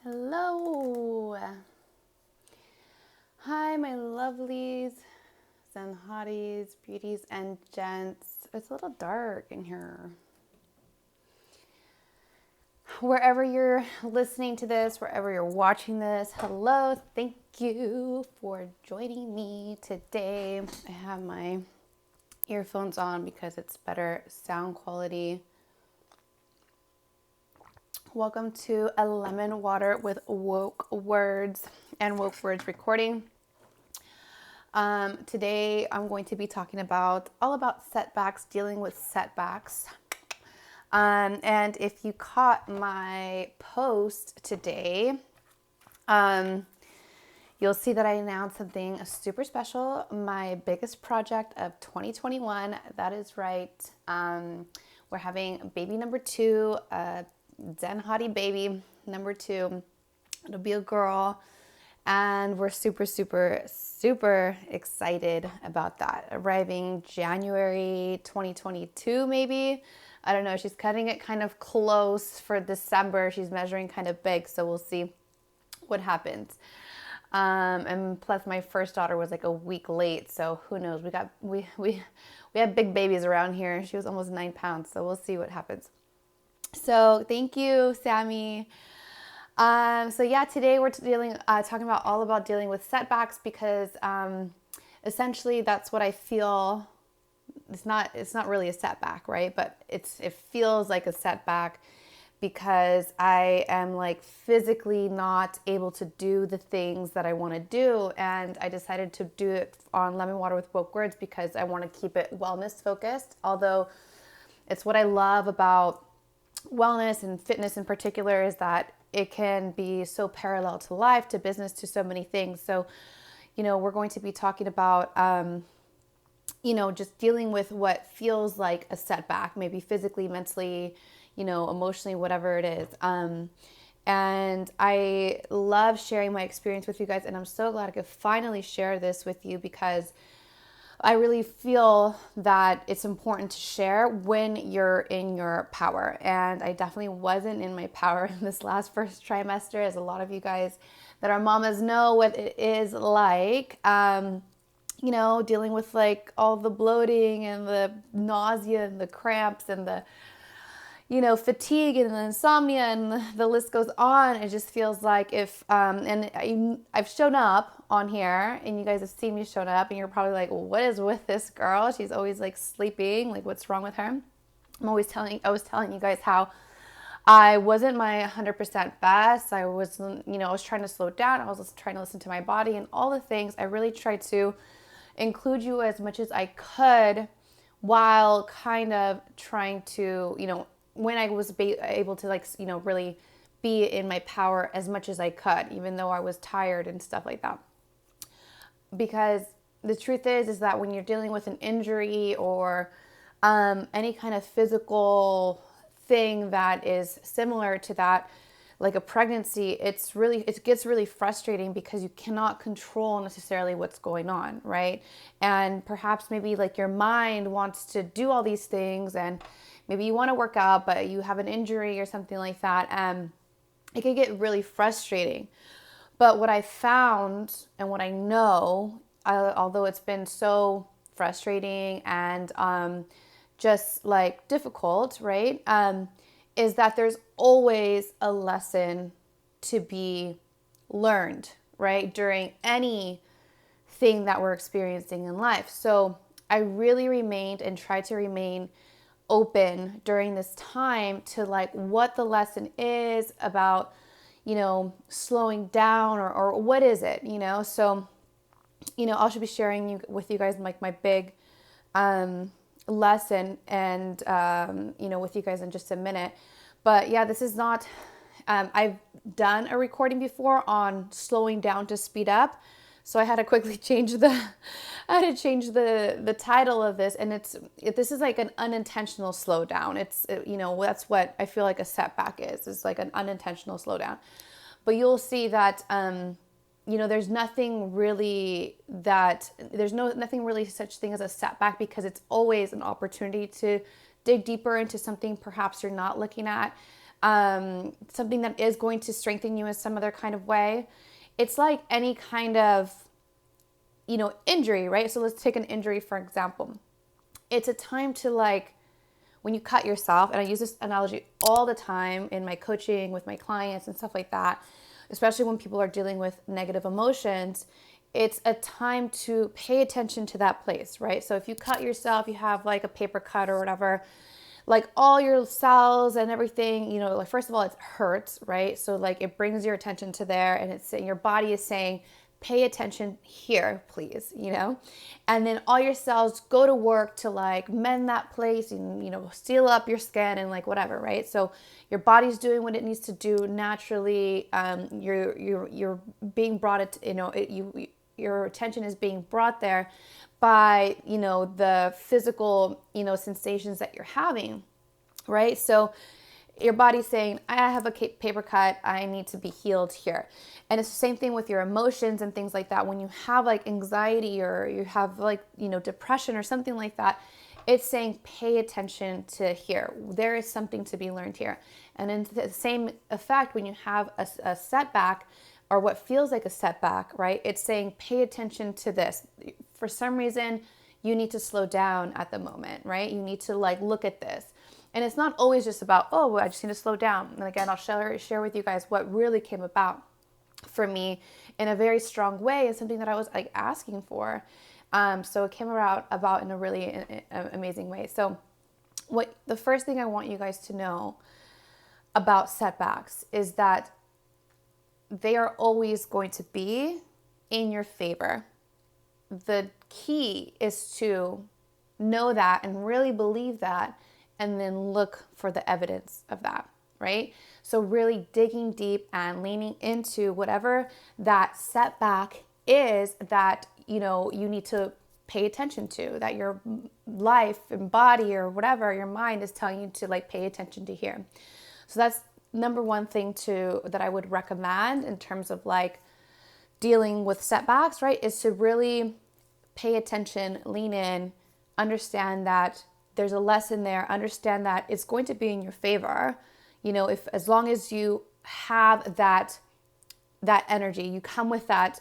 Hello. Hi, my lovelies, zen hotties, beauties, and gents. It's a little dark in here. Wherever you're listening to this, wherever you're watching this, hello. Thank you for joining me today. I have my earphones on because it's better sound quality. Welcome to a lemon water with woke words and woke words recording. Today I'm going to be talking about all about setbacks, dealing with setbacks. And if you caught my post today, you'll see that I announced something super special, my biggest project of 2021. That is right. We're having baby number 2, Zen Hottie baby number 2. It'll be a girl. And we're super, super, super excited about that. Arriving January 2022, maybe. I don't know. She's cutting it kind of close for December. She's measuring kind of big, so we'll see what happens. And plus, my first daughter was like a week late, so who knows? We have big babies around here. She was almost 9 pounds, so we'll see what happens. So thank you, Sammy. Today we're talking about all about dealing with setbacks because essentially that's what I feel. It's not really a setback, right? But it feels like a setback because I am like physically not able to do the things that I want to do, and I decided to do it on Lemon Water with Woke Words because I want to keep it wellness focused. Although it's what I love about wellness and fitness in particular is that it can be so parallel to life, to business, to so many things. So, we're going to be talking about, just dealing with what feels like a setback, maybe physically, mentally, emotionally, whatever it is. And I love sharing my experience with you guys. And I'm so glad I could finally share this with you because I really feel that it's important to share when you're in your power. And I definitely wasn't in my power in this first trimester, as a lot of you guys that are mamas know what it is like. Dealing with like all the bloating and the nausea and the cramps and the fatigue and the insomnia and the list goes on. It just feels like I've shown up on here and you guys have seen me shown up and you're probably like, well, what is with this girl? She's always like sleeping. Like, what's wrong with her? I was telling you guys how I wasn't my 100% best. I was trying to slow down. I was trying to listen to my body and all the things. I really tried to include you as much as I could while kind of trying to, when I was able to really be in my power as much as I could, even though I was tired and stuff like that. Because the truth is that when you're dealing with an injury or any kind of physical thing that is similar to that, like a pregnancy, it gets really frustrating because you cannot control necessarily what's going on, right? And perhaps maybe like your mind wants to do all these things and maybe you want to work out, but you have an injury or something like that. It can get really frustrating. But what I found and what I know, although it's been so frustrating and just like difficult, right? Is that there's always a lesson to be learned, right? During any thing that we're experiencing in life. So I really remained and tried to remain open during this time to like what the lesson is about, slowing down or what is it, So, I should be sharing with you guys like my big lesson and, with you guys in just a minute. But yeah, this is not, I've done a recording before on slowing down to speed up. So I had to quickly change the title of this, and this is like an unintentional slowdown. It's that's what I feel like a setback is. It's like an unintentional slowdown. But you'll see that there's nothing really such thing as a setback because it's always an opportunity to dig deeper into something perhaps you're not looking at. something that is going to strengthen you in some other kind of way. It's like any kind of, injury, right? So let's take an injury, for example. It's a time to like, when you cut yourself, and I use this analogy all the time in my coaching with my clients and stuff like that, especially when people are dealing with negative emotions, it's a time to pay attention to that place, right? So if you cut yourself, you have like a paper cut or whatever, like all your cells and everything, like first of all, it hurts, right? So like it brings your attention to there, and it's your body is saying, pay attention here, please, and then all your cells go to work to like mend that place and, seal up your skin and like whatever, right? So your body's doing what it needs to do naturally. You're being brought your attention is being brought there by, the physical, sensations that you're having, right? So your body's saying, I have a paper cut, I need to be healed here. And it's the same thing with your emotions and things like that. When you have like anxiety or you have like, depression or something like that, it's saying, pay attention to here. There is something to be learned here. And in the same effect, when you have a setback or what feels like a setback, right? It's saying, pay attention to this. For some reason, you need to slow down at the moment, right? You need to like look at this. And it's not always just about, oh, I just need to slow down. And again, I'll share with you guys what really came about for me in a very strong way and something that I was like asking for. So it came about in a really amazing way. So the first thing I want you guys to know about setbacks is that they are always going to be in your favor. The key is to know that and really believe that, and then look for the evidence of that, right? So really digging deep and leaning into whatever that setback is that, you need to pay attention to, that your life and body or whatever, your mind is telling you to like pay attention to here. So that's number one thing that I would recommend in terms of like dealing with setbacks, right? Is to really pay attention, lean in, understand that there's a lesson there, understand that it's going to be in your favor. If as long as you have that energy, you come with that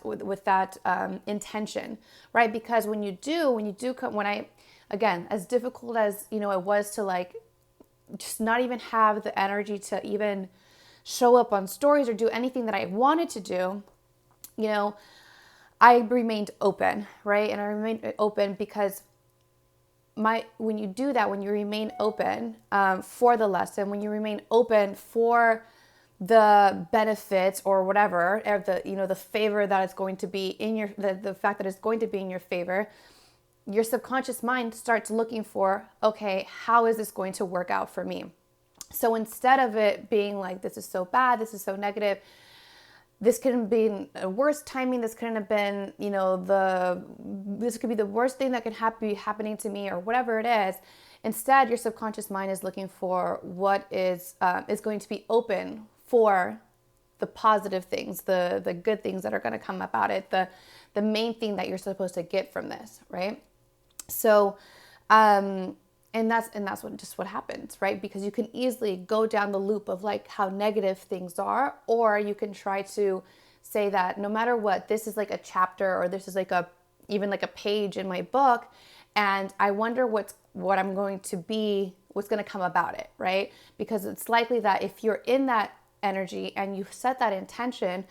intention, right? Because when again, as difficult as it was to like just not even have the energy to even show up on stories or do anything that I wanted to do, I remained open, right? And I remained open because when you do that, when you remain open for the lesson, when you remain open for the benefits or whatever, or the favor that it's going to be in the fact that it's going to be in your favor, your subconscious mind starts looking for, okay, how is this going to work out for me? So instead of it being like, this is so bad, this is so negative, this could have been a worse timing. This couldn't have been, this could be the worst thing that could be happening to me or whatever it is. Instead, your subconscious mind is looking for what is going to be open for the positive things, the good things that are going to come about it, the main thing that you're supposed to get from this, right? So, and that's what happens, right? Because you can easily go down the loop of like how negative things are, or you can try to say that no matter what, this is like a chapter, or this is like even like a page in my book, and I wonder what's going to come about it, right? Because it's likely that if you're in that energy and you set that intention,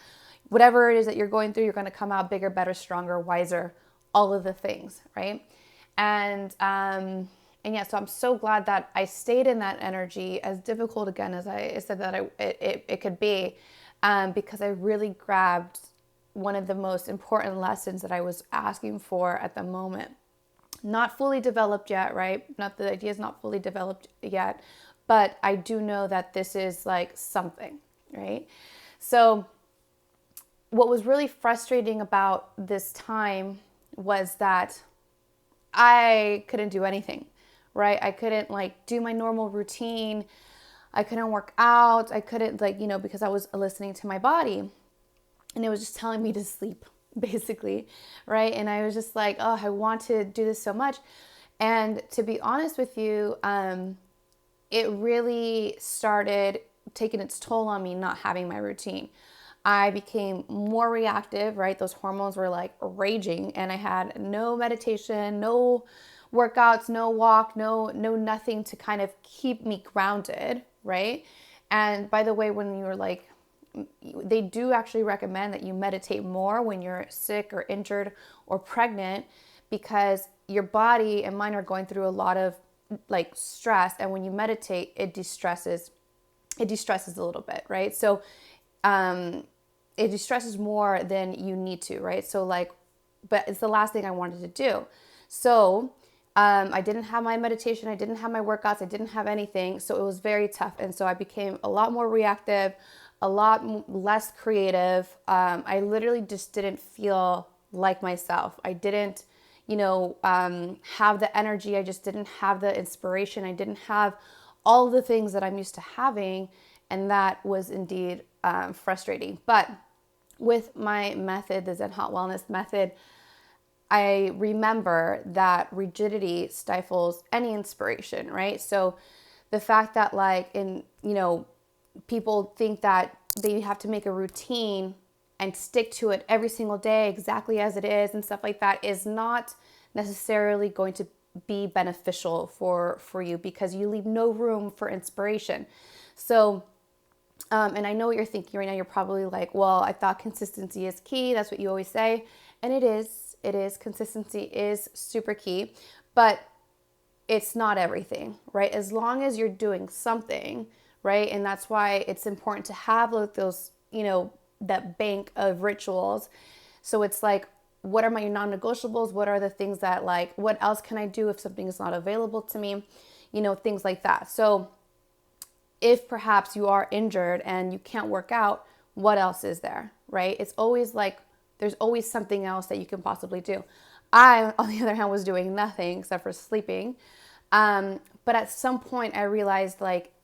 whatever it is that you're going through, you're going to come out bigger, better, stronger, wiser, all of the things, right? And yeah, so I'm so glad that I stayed in that energy, as difficult again as I said that it could be, because I really grabbed one of the most important lessons that I was asking for at the moment. Not fully developed yet, right? The idea is not fully developed yet, but I do know that this is like something, right? So what was really frustrating about this time was that I couldn't do anything, right? I couldn't like do my normal routine. I couldn't work out. I couldn't because I was listening to my body and it was just telling me to sleep basically, right? And I was just like, oh, I want to do this so much. And to be honest with you, it really started taken its toll on me not having my routine. I became more reactive, right? Those hormones were like raging, and I had no meditation, no workouts, no walk, no nothing to kind of keep me grounded, right? And by the way, when you're like, they do actually recommend that you meditate more when you're sick or injured or pregnant, because your body and mind are going through a lot of like stress, and when you meditate, it de-stresses a little bit, right? So it de-stresses more than you need to, right? So like, but it's the last thing I wanted to do. So I didn't have my meditation, I didn't have my workouts, I didn't have anything. So it was very tough. And so I became a lot more reactive, a lot less creative. I literally just didn't feel like myself. I didn't, have the energy. I just didn't have the inspiration. I didn't have all the things that I'm used to having. And that was indeed frustrating. But with my method, the Zen Hot Wellness method, I remember that rigidity stifles any inspiration, right? So the fact that people think that they have to make a routine and stick to it every single day exactly as it is and stuff like that is not necessarily going to be beneficial for you, because you leave no room for inspiration. So and I know what you're thinking right now. You're probably like, well, I thought consistency is key. That's what you always say. And it is. Consistency is super key, but it's not everything, right? As long as you're doing something, right? And that's why it's important to have those, that bank of rituals. So it's like, what are my non-negotiables? What are the things that what else can I do if something is not available to me? Things like that. So if perhaps you are injured and you can't work out, what else is there, right? It's always like, there's always something else that you can possibly do. I, on the other hand, was doing nothing except for sleeping. But at some point I realized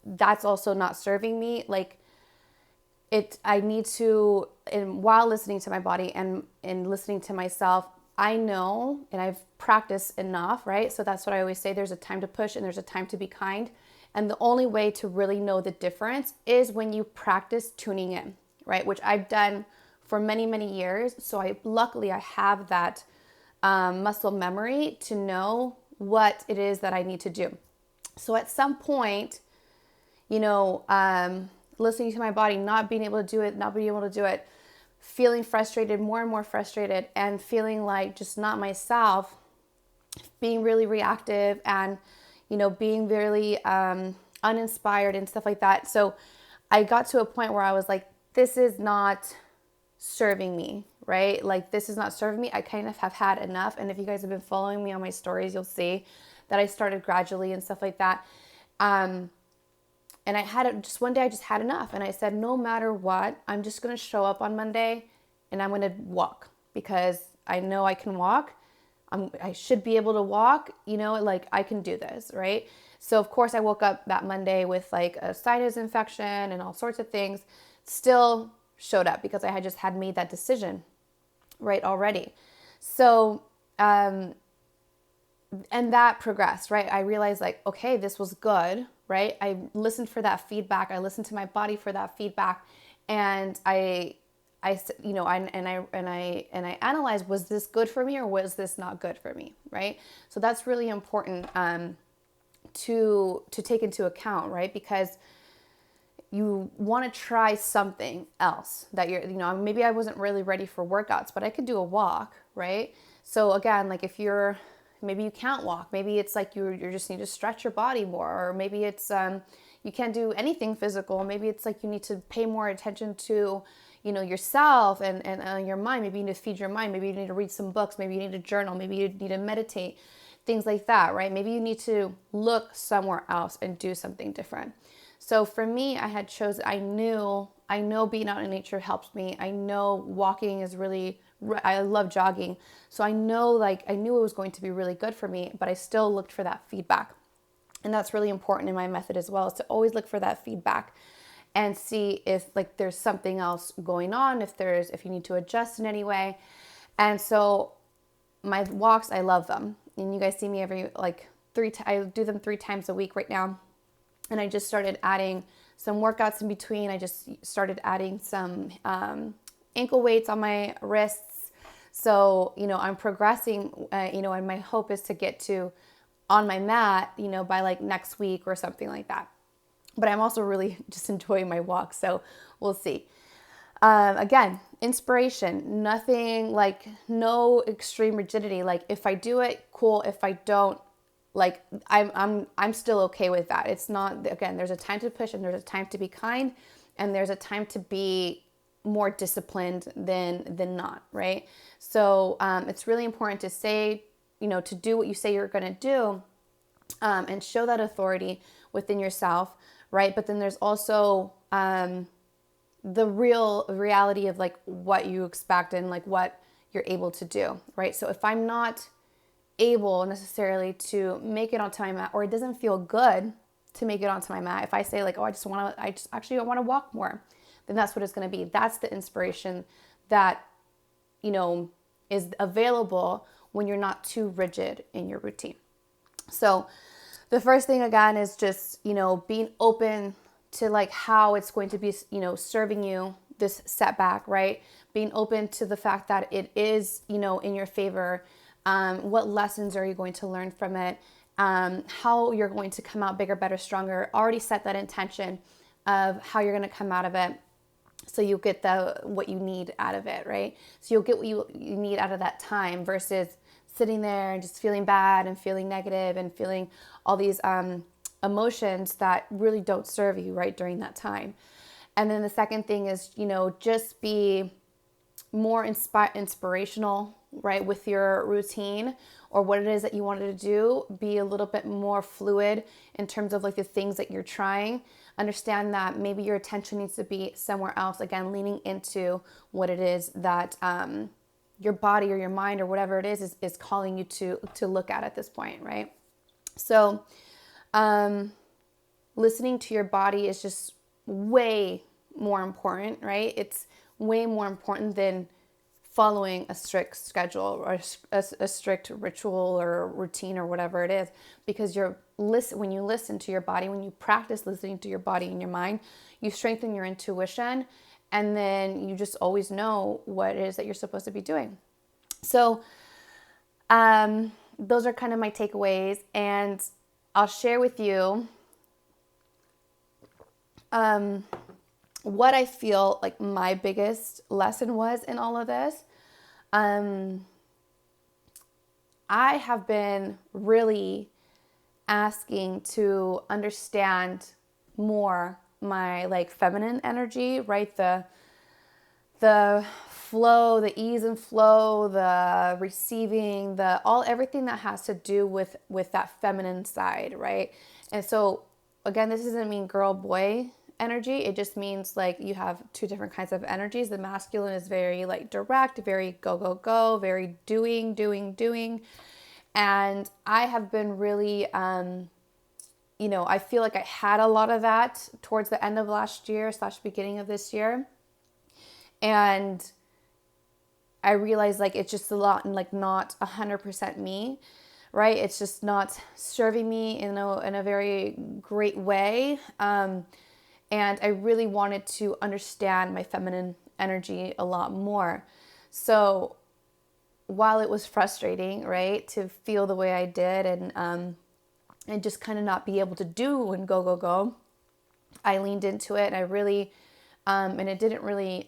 that's also not serving me. I need to, and while listening to my body and listening to myself, I know, and I've practiced enough, right? So that's what I always say. There's a time to push and there's a time to be kind. And the only way to really know the difference is when you practice tuning in, right? Which I've done for many, many years. So luckily I have that muscle memory to know what it is that I need to do. So at some point, listening to my body, not being able to do it, feeling frustrated, more and more frustrated, and feeling like just not myself, being really reactive and, being really uninspired and stuff like that. So I got to a point where I was like, this is not serving me, right? This is not serving me. I kind of have had enough. And if you guys have been following me on my stories, you'll see that I started gradually and stuff like that. And I had just one day, I just had enough. And I said, no matter what, I'm just going to show up on Monday and I'm going to walk, because I know I can walk. I should be able to walk, I can do this, right? So of course I woke up that Monday with a sinus infection and all sorts of things. Still showed up because I had just had made that decision, right, already. So, and that progressed, right? I realized okay, this was good, right? I listened for that feedback. I listened to my body for that feedback. And I analyzed, was this good for me or was this not good for me, right? So that's really important to take into account, right? Because you want to try something else that maybe I wasn't really ready for workouts, but I could do a walk, right? So again, if maybe you can't walk, maybe it's you just need to stretch your body more, or maybe it's you can't do anything physical. Maybe it's you need to pay more attention to yourself and your mind. Maybe you need to feed your mind. Maybe you need to read some books. Maybe you need to journal. Maybe you need to meditate, things like that, right? Maybe you need to look somewhere else and do something different. So for me, I know being out in nature helps me. I know walking is I love jogging. So I know I knew it was going to be really good for me, but I still looked for that feedback. And that's really important in my method as well, is to always look for that feedback and see if there's something else going on, if you need to adjust in any way. And so my walks, I love them. And you guys see me every I do them 3 times a week right now. And I just started adding some workouts in between. I just started adding some ankle weights on my wrists. So, I'm progressing, and my hope is to get to on my mat, by like next week or something like that. But I'm also really just enjoying my walk. So we'll see. Again, inspiration, nothing like no extreme rigidity. Like if I do it, cool. If I don't, like I'm still okay with that. It's not, again, there's a time to push and there's a time to be kind and there's a time to be more disciplined than not, right? So it's really important to say, to do what you say you're going to do, and show that authority within yourself, right? But then there's also the reality of like what you expect and like what you're able to do, right? So if I'm not able necessarily to make it onto my mat, or it doesn't feel good to make it onto my mat, if I say like, oh, I want to walk more, then that's what it's going to be. That's the inspiration that, is available when you're not too rigid in your routine. So the first thing again is just, being open to like how it's going to be, serving you this setback, right? Being open to the fact that it is, in your favor. What lessons are you going to learn from it? How you're going to come out bigger, better, stronger. Already set that intention of how you're going to come out of it. So you'll get what you need out of it, right? So you'll get what you need out of that time versus sitting there and just feeling bad and feeling negative and feeling all these emotions that really don't serve you right during that time. And then the second thing is, just be more inspirational, right, with your routine or what it is that you wanted to do. Be a little bit more fluid in terms of like the things that you're trying. Understand that maybe your attention needs to be somewhere else. Again, leaning into what it is that your body or your mind or whatever it is calling you to look at this point, right? So listening to your body is just way more important, right? It's way more important than following a strict schedule or a strict ritual or routine or whatever it is, because when you listen to your body, when you practice listening to your body and your mind, you strengthen your intuition, and then you just always know what it is that you're supposed to be doing. So those are kind of my takeaways, and I'll share with you what I feel like my biggest lesson was in all of this. I have been really asking to understand more my like feminine energy, right? The flow, the ease and flow, the receiving, everything that has to do with that feminine side, right? And so again, this doesn't mean girl boy energy. It just means like you have two different kinds of energies. The masculine is very like direct, very go, very doing. And I have been really, I feel like I had a lot of that towards the end of last year / beginning of this year. And I realized like it's just a lot like not 100% me, right? It's just not serving me in a very great way. And I really wanted to understand my feminine energy a lot more. So while it was frustrating, right, to feel the way I did and just kind of not be able to do and go, I leaned into it. And I really, and it didn't really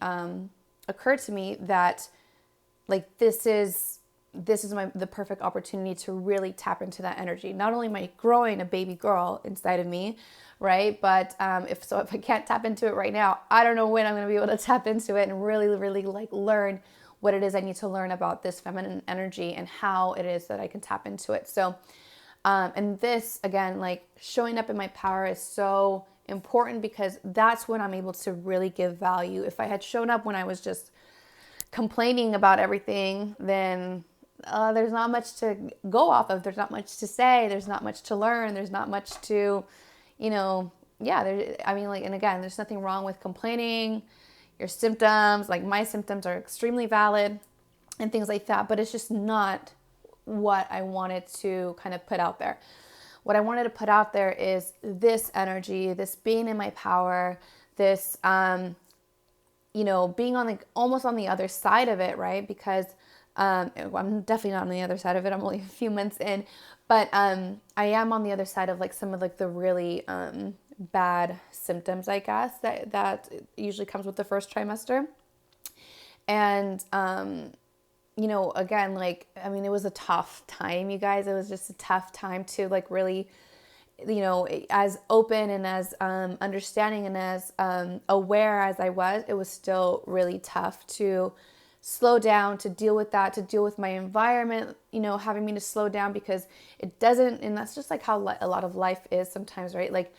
occur to me that like this is the perfect opportunity to really tap into that energy. Not only am I growing a baby girl inside of me, right? But if I can't tap into it right now, I don't know when I'm going to be able to tap into it and really, really like learn what it is I need to learn about this feminine energy and how it is that I can tap into it. So, and this again, like showing up in my power is so important because that's when I'm able to really give value. If I had shown up when I was just complaining about everything, then there's not much to go off of. There's not much to say. There's not much to learn. There's not much to, and again, there's nothing wrong with complaining. Your symptoms, like my symptoms are extremely valid and things like that, but it's just not what I wanted to kind of put out there. what I wanted to put out there is this energy, this being in my power, this, being on almost on the other side of it, right? Because I'm definitely not on the other side of it. I'm only a few months in, but I am on the other side of like some of like the really bad symptoms, I guess, that usually comes with the first trimester. And again, like, I mean, it was a tough time, you guys. It was just a tough time to like really, as open and as understanding and as aware as I was, it was still really tough to slow down, to deal with that, to deal with my environment, having me to slow down, because it doesn't, and that's just like how a lot of life is sometimes, right? Like,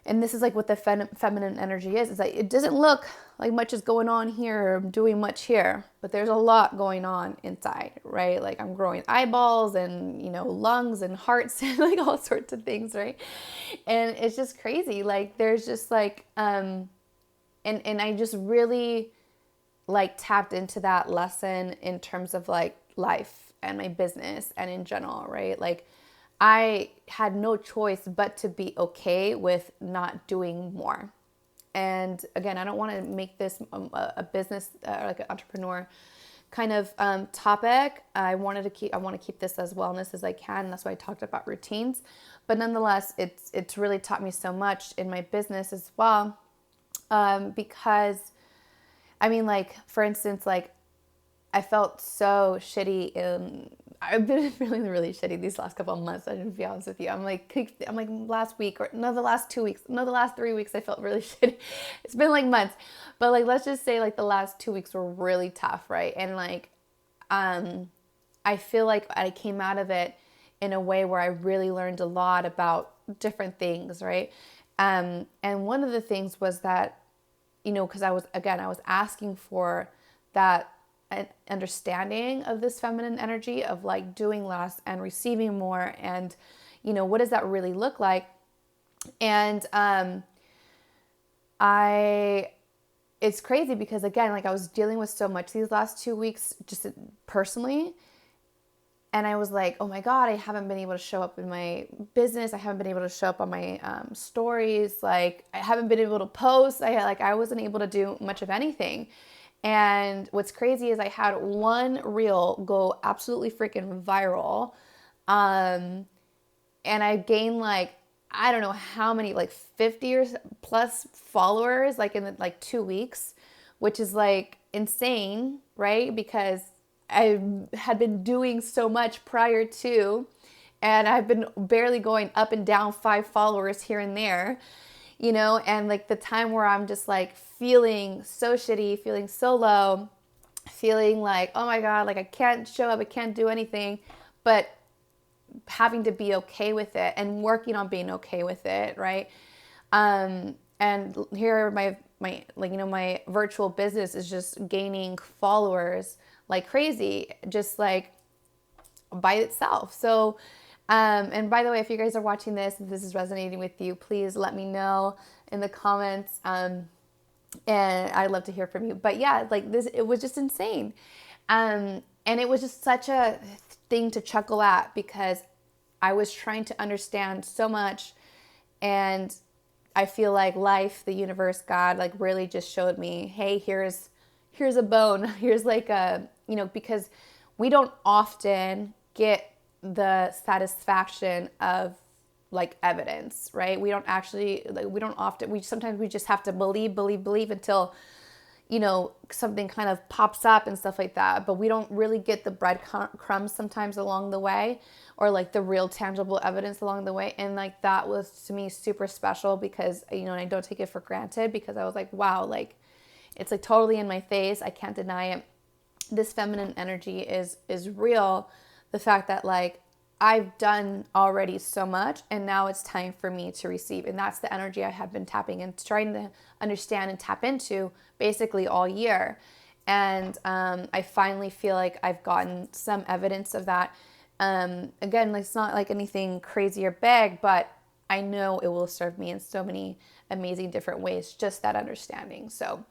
and this is like what the feminine energy is. It's like, it doesn't look like much is going on here or I'm doing much here, but there's a lot going on inside, right? Like I'm growing eyeballs and, lungs and hearts and like all sorts of things, right? And it's just crazy. Like there's just like, and I just really like tapped into that lesson in terms of like life and my business and in general, right? Like I had no choice but to be okay with not doing more. And again, I don't want to make this a business like an entrepreneur kind of topic. I want to keep this as wellness as I can. That's why I talked about routines. But nonetheless, it's really taught me so much in my business as well, because I mean, like for instance, like I felt so shitty I've been feeling really shitty these last couple of months. I should be honest with you. I'm like last week, or no, the last 2 weeks, no, the last 3 weeks, I felt really shitty. It's been like months, but like, let's just say like the last 2 weeks were really tough. Right. And like, I feel like I came out of it in a way where I really learned a lot about different things. Right. And one of the things was that, cause I was asking for that an understanding of this feminine energy of like doing less and receiving more, and what does that really look like? And it's crazy because again, like I was dealing with so much these last 2 weeks just personally, and I was like, oh my God, I haven't been able to show up in my business. I haven't been able to show up on my stories. Like I haven't been able to post. I wasn't able to do much of anything. And what's crazy is I had one reel go absolutely freaking viral. And I gained like, I don't know how many, like 50 or plus followers, like in 2 weeks, which is like insane, right? Because I had been doing so much prior to, and I've been barely going up and down 5 followers here and there. And like the time where I'm just like feeling so shitty, feeling so low, feeling like, oh my God, like I can't show up, I can't do anything, but having to be okay with it and working on being okay with it, right? And here my my virtual business is just gaining followers like crazy, just like by itself. So and by the way, if you guys are watching this, if this is resonating with you, please let me know in the comments. And I'd love to hear from you. But yeah, like this, it was just insane. And it was just such a thing to chuckle at because I was trying to understand so much. And I feel like life, the universe, God, like really just showed me, hey, here's a bone. Here's like a, because we don't often get the satisfaction of like evidence, right? We don't actually, like, sometimes we just have to believe until, something kind of pops up and stuff like that. But we don't really get the breadcrumbs sometimes along the way, or like the real tangible evidence along the way. And like, that was to me super special because, and I don't take it for granted because I was like, wow, like it's like totally in my face. I can't deny it. This feminine energy is real. The fact that like I've done already so much and now it's time for me to receive. And that's the energy I have been tapping and trying to understand and tap into basically all year. And I finally feel like I've gotten some evidence of that. Again, it's not like anything crazy or big, but I know it will serve me in so many amazing different ways, just that understanding. So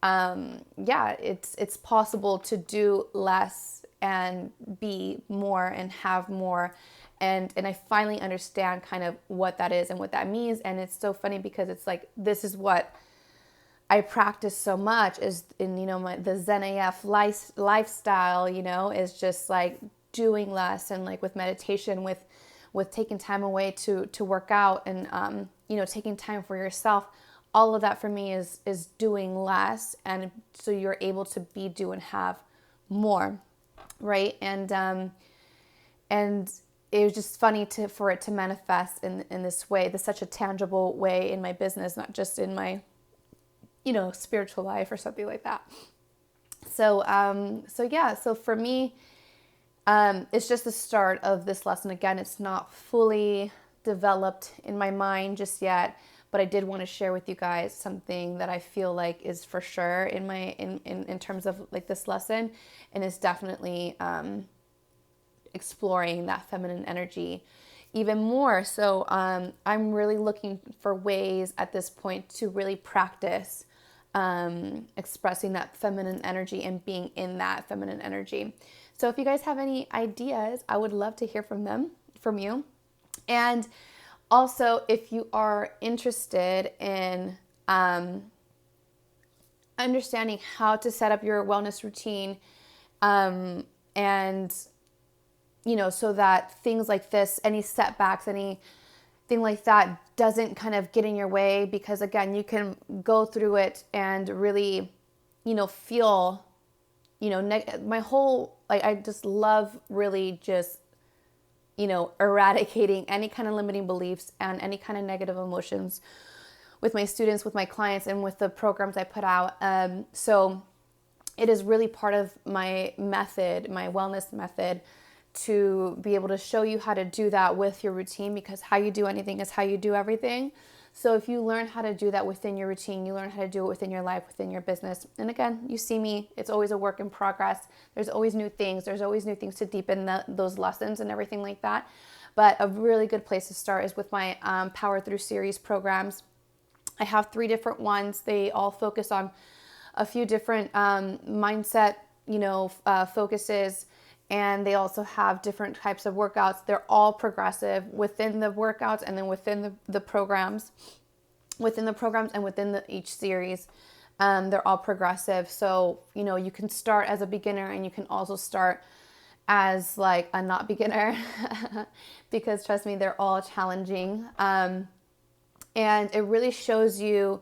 yeah, it's possible to do less and be more and have more And I finally understand kind of what that is and what that means. And it's so funny because it's like, this is what I practice so much is in, the Zen AF lifestyle, is just like doing less, and like with meditation, with taking time away to work out, and, taking time for yourself. All of that for me is doing less. And so you're able to do and have more. Right. And it was just funny for it to manifest in this way, such a tangible way in my business, not just in my, spiritual life or something like that. So for me, it's just the start of this lesson. Again, it's not fully developed in my mind just yet, but I did want to share with you guys something that I feel like is for sure in terms of like this lesson, and it's definitely, exploring that feminine energy even more. So I'm really looking for ways at this point to really practice expressing that feminine energy and being in that feminine energy. So if you guys have any ideas, I would love to hear from you. And also, if you are interested in understanding how to set up your wellness routine, and so that things like this, any setbacks, anything like that doesn't kind of get in your way, because again, you can go through it and really, feel, my whole, like, I just love really just, eradicating any kind of limiting beliefs and any kind of negative emotions with my students, with my clients, and with the programs I put out. So it is really part of my method, my wellness method, to be able to show you how to do that with your routine, because how you do anything is how you do everything. So if you learn how to do that within your routine, you learn how to do it within your life, within your business. And again, you see me, it's always a work in progress. There's always new things. There's always new things to deepen those lessons and everything like that. But a really good place to start is with my Power Through Series programs. I have 3 different ones. They all focus on a few different mindset, focuses. And they also have different types of workouts. They're all progressive within the workouts, and then within the programs, and within each series. They're all progressive. So, you can start as a beginner, and you can also start as like a not beginner because trust me, they're all challenging. And it really shows you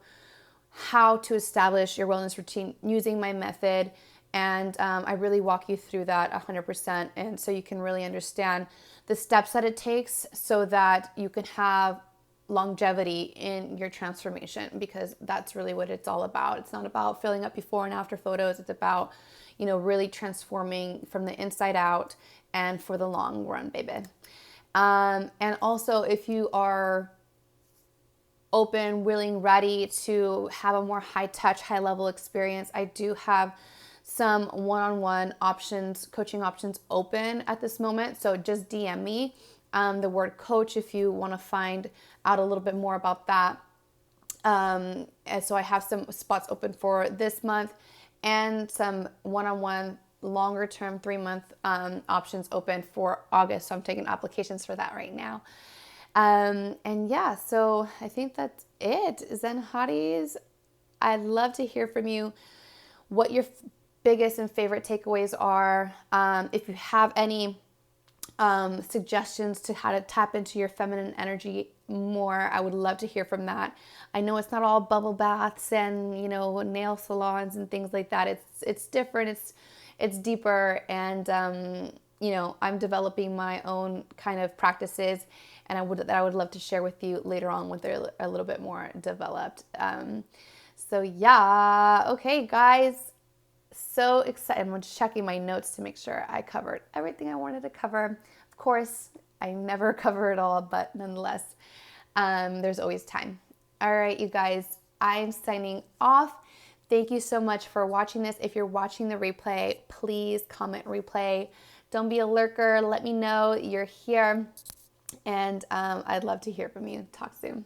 how to establish your wellness routine using my method. And I really walk you through that 100%. And so you can really understand the steps that it takes so that you can have longevity in your transformation, because that's really what it's all about. It's not about filling up before and after photos. It's about, really transforming from the inside out and for the long run, baby. And also, if you are open, willing, ready to have a more high touch, high level experience, I do have some one-on-one options, coaching options open at this moment. So just DM me the word coach if you want to find out a little bit more about that. And so I have some spots open for this month, and some one-on-one longer term 3-month options open for August. So I'm taking applications for that right now. And yeah, so I think that's it. Zen Hotties, I'd love to hear from you what your biggest and favorite takeaways are. If you have any suggestions to how to tap into your feminine energy more, I would love to hear from that. I know it's not all bubble baths and nail salons and things like that. It's different. It's deeper, and I'm developing my own kind of practices, and I would love to share with you later on when they're a little bit more developed. So yeah, okay, guys. So excited. I'm just checking my notes to make sure I covered everything I wanted to cover. Of course, I never cover it all, but nonetheless, there's always time. All right, you guys, I'm signing off. Thank you so much for watching this. If you're watching the replay, please comment replay. Don't be a lurker. Let me know you're here, and I'd love to hear from you. Talk soon.